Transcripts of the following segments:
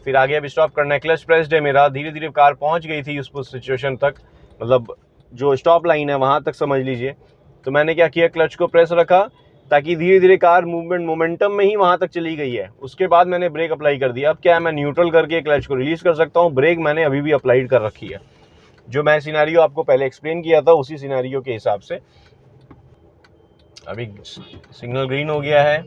फिर आगे अब स्टॉप करना है, क्लच प्रेस्ड है मेरा, धीरे धीरे कार पहुंच गई थी उस सिचुएशन तक, मतलब जो स्टॉप लाइन है वहाँ तक समझ लीजिए। तो मैंने क्या किया, क्लच को प्रेस रखा ताकि धीरे धीरे कार मोमेंटम में ही वहाँ तक चली गई है। उसके बाद मैंने ब्रेक अप्लाई कर दिया। अब क्या है, मैं न्यूट्रल करके क्लच को रिलीज़ कर सकता हूँ, ब्रेक मैंने अभी भी अप्लाइड कर रखी है। जो मैं सिनेरियो आपको पहले एक्सप्लेन किया था उसी सिनेरियो के हिसाब से। अभी सिग्नल ग्रीन हो गया है,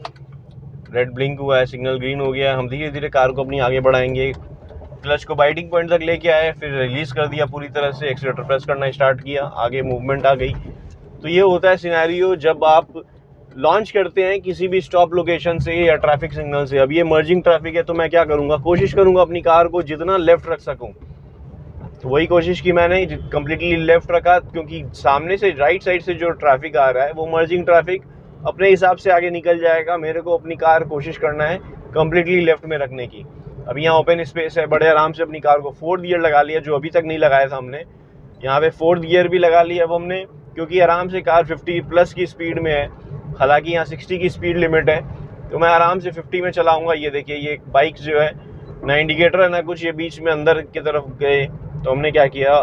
रेड ब्लिंक हुआ है, सिग्नल ग्रीन हो गया है। हम धीरे धीरे कार को अपनी आगे बढ़ाएंगे, क्लच को बाइटिंग पॉइंट तक लेके आए, फिर रिलीज़ कर दिया पूरी तरह से, एक्सीलेटर प्रेस करना स्टार्ट किया, आगे मूवमेंट आ गई। तो ये होता है सिनेरियो जब आप लॉन्च करते हैं किसी भी स्टॉप लोकेशन से या ट्रैफिक सिग्नल से। अब ये मर्जिंग ट्रैफिक है तो मैं क्या करूँगा, कोशिश करूँगा अपनी कार को जितना लेफ्ट रख सकूँ। तो वही कोशिश की मैंने, कम्प्लीटली लेफ्ट रखा, क्योंकि सामने से राइट साइड से जो ट्रैफिक आ रहा है वो मर्जिंग ट्रैफिक अपने हिसाब से आगे निकल जाएगा। मेरे को अपनी कार कोशिश करना है कम्प्लीटली लेफ्ट में रखने की। अब यहाँ ओपन स्पेस है, बड़े आराम से अपनी कार को 4th गियर लगा लिया, जो अभी तक नहीं लगाया था हमने। यहाँ पे 4th गियर भी लगा लिया अब हमने, क्योंकि आराम से कार 50+ की स्पीड में है। हालांकि यहाँ 60 की स्पीड लिमिट है, तो मैं आराम से 50 में चलाऊँगा। ये देखिए, ये बाइक जो है ना इंडिकेटर है ना कुछ, ये बीच में अंदर की तरफ गए। तो हमने क्या किया,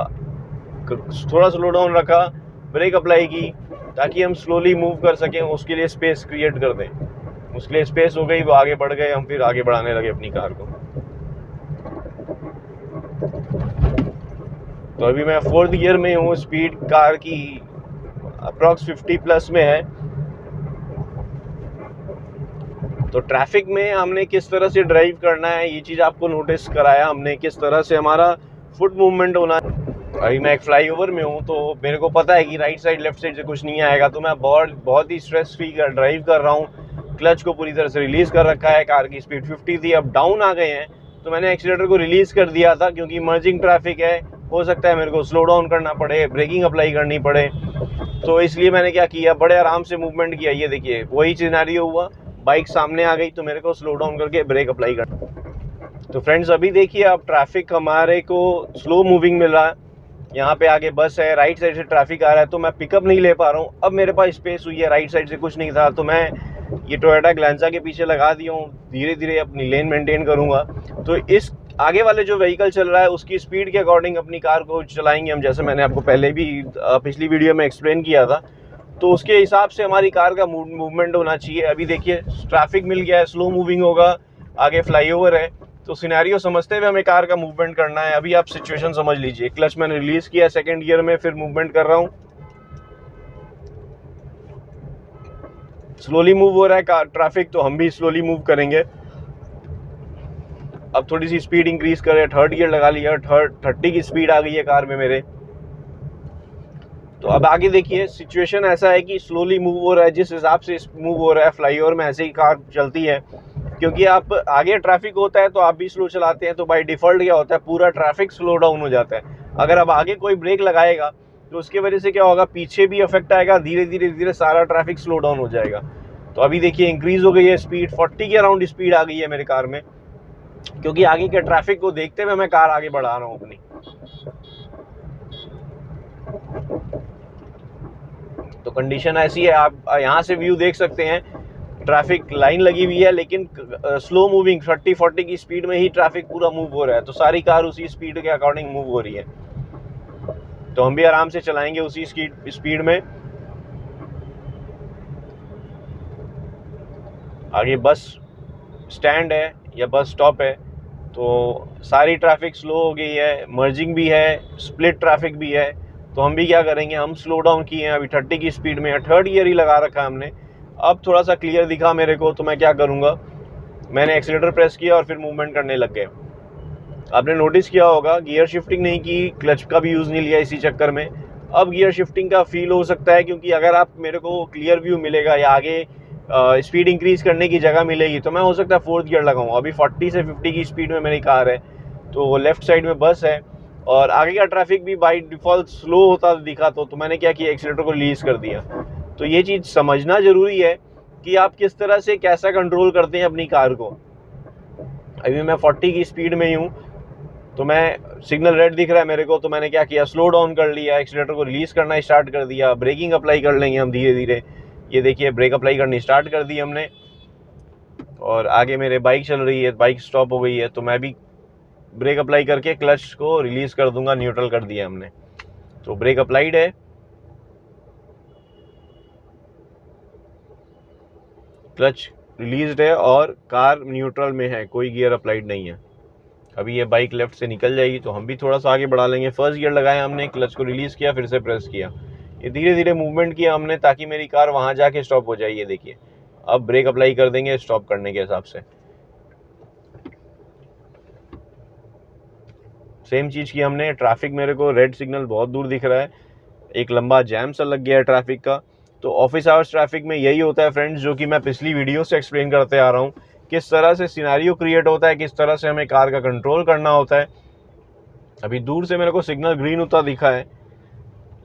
थोड़ा स्लो डाउन रखा, ब्रेक अप्लाई की ताकि हम स्लोली मूव कर सकें, उसके लिए स्पेस क्रिएट कर दें। उसके लिए स्पेस हो गई, वो आगे बढ़ गए, हम फिर आगे बढ़ाने लगे अपनी कार को। तो अभी मैं 4th गियर में हूँ, स्पीड कार की अप्रॉक्स 50+ में है। तो ट्रैफिक में हमने किस तरह से ड्राइव करना है ये चीज़ आपको नोटिस कराया हमने, किस तरह से हमारा फुट मूवमेंट होना है। अभी मैं एक फ्लाईओवर में हूँ, तो मेरे को पता है कि राइट साइड लेफ्ट साइड से कुछ नहीं आएगा, तो मैं बहुत ही स्ट्रेस फ्री ड्राइव कर रहा हूँ। क्लच को पूरी तरह से रिलीज़ कर रखा है, कार की स्पीड 50 थी, अब डाउन आ गए हैं, तो मैंने एक्सीलेटर को रिलीज़ कर दिया था, क्योंकि मर्जिंग ट्रैफिक है, हो सकता है मेरे को स्लो डाउन करना पड़े, ब्रेकिंग अप्लाई करनी पड़े। तो इसलिए मैंने क्या किया, बड़े आराम से मूवमेंट किया। ये देखिए वही सिनेरियो हुआ, बाइक सामने आ गई तो मेरे को स्लो डाउन करके ब्रेक अप्लाई करना। तो फ्रेंड्स अभी देखिए, अब ट्रैफिक हमारे को स्लो मूविंग मिल रहा है। यहाँ पे आगे बस है, राइट साइड से ट्रैफिक आ रहा है, तो मैं पिकअप नहीं ले पा रहा हूँ। अब मेरे पास स्पेस हुई है, राइट साइड से कुछ नहीं था, तो मैं ये टोयोटा ग्लैंजा के पीछे लगा दिया हूँ, धीरे धीरे अपनी लेन मेंटेन करूँगा। तो इस आगे वाले जो व्हीकल चल रहा है उसकी स्पीड के अकॉर्डिंग अपनी कार को चलाएंगे हम, जैसे मैंने आपको पहले भी पिछली वीडियो में एक्सप्लेन किया था। तो उसके हिसाब से हमारी कार का मूवमेंट होना चाहिए। अभी देखिए ट्रैफिक मिल गया है, स्लो मूविंग होगा, आगे फ्लाईओवर है, तो सिनेरियो समझते हुए हमें कार का मूवमेंट करना है। अभी आप सिचुएशन समझ लीजिए, क्लच मैंने रिलीज किया 2nd गियर में, फिर मूवमेंट कर रहा हूँ, स्लोली मूव हो रहा है कार ट्रैफिक, तो हम भी स्लोली मूव करेंगे। अब थोड़ी सी स्पीड इंक्रीज करें, 3rd गियर लगा लिया, 30 की स्पीड आ गई है कार में मेरे। तो अब आगे देखिए, सिचुएशन ऐसा है कि स्लोली मूव हो रहा है, जिस हिसाब से मूव हो रहा है फ्लाईओवर में ऐसे ही कार चलती है, क्योंकि आप आगे ट्रैफिक होता है तो आप भी स्लो चलाते हैं, तो बाय डिफ़ॉल्ट क्या होता है, पूरा ट्रैफिक स्लो डाउन हो जाता है। अगर अब आगे कोई ब्रेक लगाएगा तो उसकी वजह से क्या होगा, पीछे भी इफेक्ट आएगा, धीरे धीरे सारा ट्रैफिक स्लो डाउन हो जाएगा। तो अभी देखिए इंक्रीज हो गई है स्पीड, 40 के अराउंड स्पीड आ गई है मेरी कार में, क्योंकि आगे के ट्रैफिक को देखते हुए मैं कार आगे बढ़ा रहा हूँ अपनी। तो कंडीशन ऐसी है, आप यहाँ से व्यू देख सकते हैं, ट्रैफिक लाइन लगी हुई है, लेकिन स्लो मूविंग 30-40 की स्पीड में ही ट्रैफिक पूरा मूव हो रहा है, तो सारी कार उसी स्पीड के अकॉर्डिंग मूव हो रही है। तो हम भी आराम से चलाएंगे उसी स्पीड में। आगे बस स्टैंड है या बस स्टॉप है, तो सारी ट्रैफिक स्लो हो गई है, मर्जिंग भी है, स्प्लिट ट्रैफिक भी है। तो हम भी क्या करेंगे, हम स्लो डाउन किए हैं, अभी 30 की स्पीड में है, 3rd गियर ही लगा रखा है हमने। अब थोड़ा सा क्लियर दिखा मेरे को, तो मैं क्या करूँगा, मैंने एक्सीलेटर प्रेस किया और फिर मूवमेंट करने लग गए। आपने नोटिस किया होगा, गियर शिफ्टिंग नहीं की, क्लच का भी यूज़ नहीं लिया इसी चक्कर में। अब गियर शिफ्टिंग का फील हो सकता है, क्योंकि अगर आप मेरे को क्लियर व्यू मिलेगा या आगे स्पीड इंक्रीज करने की जगह मिलेगी, तो मैं हो सकता है 4th गियर लगाऊँ। अभी 40 से 50 की स्पीड में मेरी कार है, तो लेफ्ट साइड में बस है और आगे का ट्रैफिक भी बाई डिफ़ॉल्ट स्लो होता दिखा, तो मैंने क्या किया, एक्सीलेटर को रिलीज़ कर दिया। तो ये चीज़ समझना ज़रूरी है कि आप किस तरह से कैसा कंट्रोल करते हैं अपनी कार को। अभी मैं 40 की स्पीड में ही हूँ, तो मैं सिग्नल रेड दिख रहा है मेरे को, तो मैंने क्या किया, स्लो डाउन कर लिया, एक्सीलेटर को रिलीज़ करना स्टार्ट कर दिया, ब्रेकिंग अप्लाई कर लेंगे हम धीरे धीरे। ये देखिए ब्रेक अप्लाई करनी स्टार्ट कर दी हमने, और आगे मेरे बाइक चल रही है, बाइक स्टॉप हो गई है, तो मैं भी ब्रेक अप्लाई करके क्लच को रिलीज कर दूंगा। न्यूट्रल कर दिया हमने, तो ब्रेक अप्लाइड है, क्लच रिलीज्ड है और कार न्यूट्रल में है, कोई गियर अप्लाइड नहीं है। अभी ये बाइक लेफ्ट से निकल जाएगी तो हम भी थोड़ा सा आगे बढ़ा लेंगे। फर्स्ट गियर लगाया हमने, क्लच को रिलीज किया, फिर से प्रेस किया, ये धीरे धीरे मूवमेंट किया हमने ताकि मेरी कार वहां जाके स्टॉप हो जाए। ये देखिए, अब ब्रेक अप्लाई कर देंगे स्टॉप करने के हिसाब से। सेम चीज की हमने। ट्रैफिक मेरे को रेड सिग्नल बहुत दूर दिख रहा है, एक लंबा जैम सा लग गया है ट्रैफिक का। तो ऑफिस आवर्स ट्रैफिक में यही होता है फ्रेंड्स, जो कि मैं पिछली वीडियो से एक्सप्लेन करते आ रहा हूँ, किस तरह से सिनेरियो क्रिएट होता है, किस तरह से हमें कार का कंट्रोल करना होता है। अभी दूर से मेरे को सिग्नल ग्रीन होता दिखा है,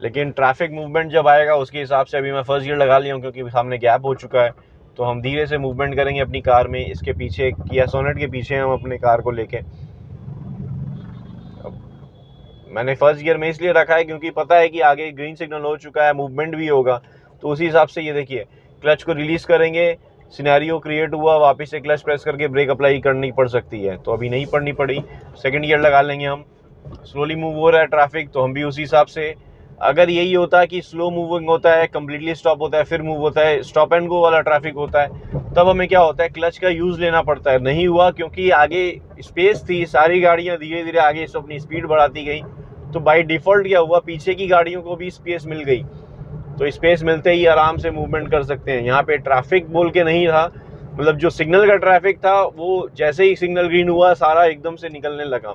लेकिन ट्रैफिक मूवमेंट जब आएगा उसके हिसाब से अभी मैं फर्स्ट गियर लगा लिया हूँ, क्योंकि सामने गैप हो चुका है। तो हम धीरे से मूवमेंट करेंगे अपनी कार में। इसके पीछे किया सोनेट के पीछे हम अपने कार को लेके। मैंने फर्स्ट गियर में इसलिए रखा है क्योंकि पता है कि आगे ग्रीन सिग्नल हो चुका है, मूवमेंट भी होगा, तो उसी हिसाब से ये देखिए क्लच को रिलीज करेंगे, सिनेरियो क्रिएट हुआ, वापस से क्लच प्रेस करके ब्रेक अप्लाई करनी पड़ सकती है, तो अभी नहीं पड़नी पड़ी। सेकंड गियर लगा लेंगे हम। स्लोली मूव हो रहा है ट्रैफिक, तो हम भी उसी हिसाब से, अगर यही होता है कि स्लो मूविंग होता है, कम्प्लीटली स्टॉप होता है, फिर मूव होता है, स्टॉप एंड गो वाला ट्रैफिक होता है, तब हमें क्या होता है, क्लच का यूज़ लेना पड़ता है। नहीं हुआ क्योंकि आगे स्पेस थी, सारी गाड़ियाँ धीरे धीरे आगे अपनी स्पीड बढ़ाती गई, तो बाई डिफ़ॉल्ट क्या हुआ, पीछे की गाड़ियों को भी स्पेस मिल गई। तो स्पेस मिलते ही आराम से मूवमेंट कर सकते हैं। यहाँ पे ट्रैफिक बोल के नहीं था, मतलब जो सिग्नल का ट्रैफिक था वो जैसे ही सिग्नल ग्रीन हुआ सारा एकदम से निकलने लगा,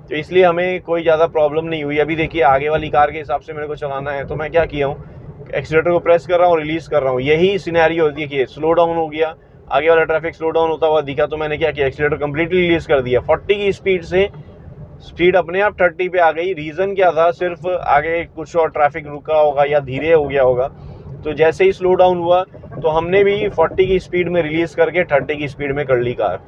तो इसलिए हमें कोई ज़्यादा प्रॉब्लम नहीं हुई। अभी देखिए आगे वाली कार के हिसाब से मेरे को चलाना है, तो मैं क्या किया हूँ, एक्सीलेटर को प्रेस कर रहा हूँ, रिलीज़ कर रहा हूँ। यही सिनेरियो देखिए, स्लो डाउन हो गया, आगे वाला ट्रैफिक स्लो डाउन होता हुआ दिखा, तो मैंने क्या किया, एक्सीलेटर कंप्लीटली रिलीज़ कर दिया। 40 की स्पीड से स्पीड अपने आप 30 पे आ गई। रीज़न क्या था, सिर्फ आगे कुछ और ट्रैफिक रुका होगा या धीरे हो गया होगा, तो जैसे ही स्लो डाउन हुआ तो हमने भी 40 की स्पीड में रिलीज़ करके 30 की स्पीड में कर ली कार।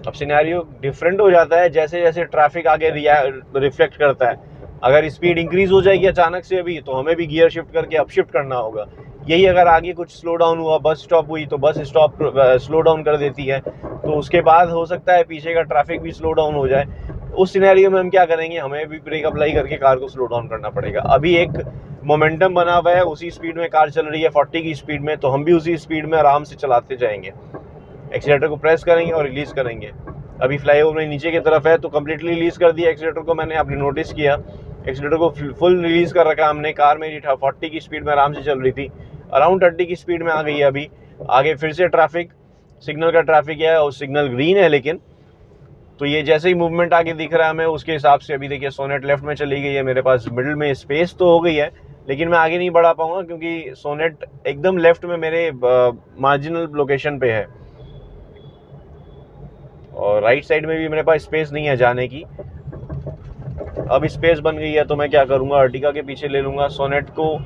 अब सिनेरियो डिफरेंट हो जाता है जैसे जैसे ट्रैफिक आगे रिफ्लेक्ट करता है। अगर स्पीड इंक्रीज हो जाएगी अचानक से अभी, तो हमें भी गियर शिफ्ट करके अप शिफ्ट करना होगा। यही अगर आगे कुछ स्लो डाउन हुआ, बस स्टॉप हुई, तो बस स्टॉप स्लो डाउन कर देती है, तो उसके बाद हो सकता है पीछे का ट्रैफिक भी स्लो डाउन हो जाए। उस सिनेरियो में हम क्या करेंगे, हमें भी ब्रेक अप्लाई करके कार को स्लो डाउन करना पड़ेगा। अभी एक मोमेंटम बना हुआ है, उसी स्पीड में कार चल रही है 40 की स्पीड में, तो हम भी उसी स्पीड में आराम से चलाते जाएंगे। एक्सीलेटर को प्रेस करेंगे और रिलीज़ करेंगे। अभी फ्लाईओवर नीचे की तरफ है, तो कम्प्लीटली रिलीज़ कर दिया एक्सीलेटर को मैंने। आपने नोटिस किया एक्सीलेटर को फुल रिलीज़ कर रखा हमने। कार मेरी 40 की स्पीड में आराम से चल रही थी, अराउंड 30 की स्पीड में आ गई है। अभी आगे फिर से ट्रैफिक, सिग्नल का ट्रैफिक है और सिग्नल ग्रीन है, लेकिन तो ये जैसे ही मूवमेंट आगे दिख रहा है हमें, उसके हिसाब से अभी देखिए सोनेट लेफ्ट में चली गई है। मेरे पास मिडिल में स्पेस तो हो गई है, लेकिन मैं आगे नहीं बढ़ा पाऊंगा क्योंकि सोनेट एकदम लेफ्ट में मेरे मार्जिनल लोकेशन पे है, और राइट साइड में भी मेरे पास स्पेस नहीं है जाने की। अब स्पेस बन गई है, तो मैं क्या करूंगा, अर्टिगा के पीछे ले लूँगा सोनेट को।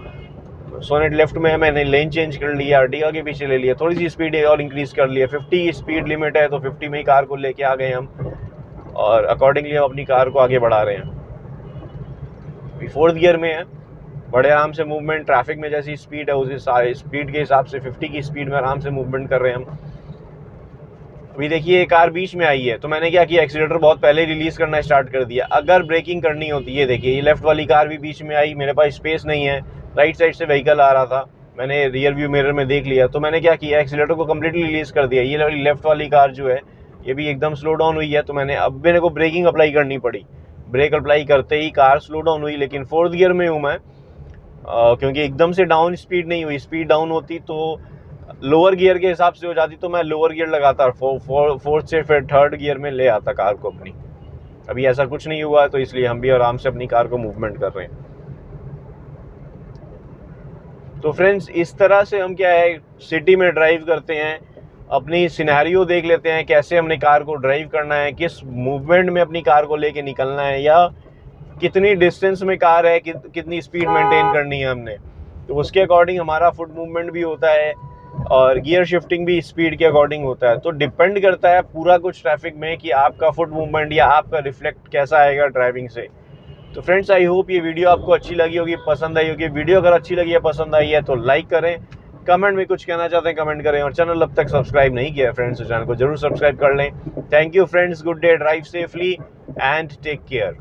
सोनेट लेफ्ट में है, मैंने लेन चेंज कर लिया, अर्टिगा के पीछे ले लिया, थोड़ी सी स्पीड और इंक्रीज़ कर लिया। 50 स्पीड लिमिट है, तो 50 में ही कार को लेके आ गए हम, और अकॉर्डिंगली हम अपनी कार को आगे बढ़ा रहे हैं। अभी 4th गियर में है, बड़े आराम से मूवमेंट, ट्रैफिक में जैसी स्पीड है उसी स्पीड के हिसाब से 50 की स्पीड में आराम से मूवमेंट कर रहे हैं हम। अभी देखिए ये कार बीच में आई है, तो मैंने क्या किया, एक्सीलेटर बहुत पहले रिलीज़ करना स्टार्ट कर दिया। अगर ब्रेकिंग करनी होती है, देखिए ये लेफ्ट वाली कार भी बीच में आई, मेरे पास स्पेस नहीं है, राइट साइड से व्हीकल आ रहा था, मैंने रियर व्यू मिरर में देख लिया, तो मैंने क्या किया, एक्सीलेटर को कम्प्लीटली रिलीज़ कर दिया। ये लेफ्ट वाली कार जो है ये भी एकदम स्लो डाउन हुई है, तो अब मेरे को ब्रेकिंग अप्लाई करनी पड़ी। ब्रेक अप्लाई करते ही कार स्लो डाउन हुई, लेकिन 4th गियर में हूँ मैं, क्योंकि एकदम से डाउन स्पीड नहीं हुई। स्पीड डाउन होती तो लोअर गियर के हिसाब से हो जाती, तो मैं लोअर गियर लगाता, 4th से फिर 3rd गियर में ले आता कार को अपनी। अभी ऐसा कुछ नहीं हुआ, तो इसलिए हम भी आराम से अपनी कार को मूवमेंट कर रहे हैं। तो फ्रेंड्स, इस तरह से हम क्या है, सिटी में ड्राइव करते हैं, अपनी सिनेरियो देख लेते हैं, कैसे हमने कार को ड्राइव करना है, किस मूवमेंट में अपनी कार को लेके निकलना है, या कितनी डिस्टेंस में कार है, कितनी स्पीड मेंटेन करनी है हमने, तो उसके अकॉर्डिंग हमारा फुट मूवमेंट भी होता है और गियर शिफ्टिंग भी स्पीड के अकॉर्डिंग होता है। तो डिपेंड करता है पूरा कुछ ट्रैफिक में कि आपका फुट मूवमेंट या आपका रिफ्लेक्ट कैसा आएगा ड्राइविंग से। तो फ्रेंड्स, आई होप ये वीडियो आपको अच्छी लगी होगी, पसंद आई होगी। वीडियो अगर अच्छी लगी है, पसंद आई है, तो लाइक करें, कमेंट में कुछ कहना चाहते हैं कमेंट करें, और चैनल अब तक सब्सक्राइब नहीं किया है फ्रेंड्स तो चैनल को जरूर सब्सक्राइब कर लें। Thank you friends, good day, drive safely and take care.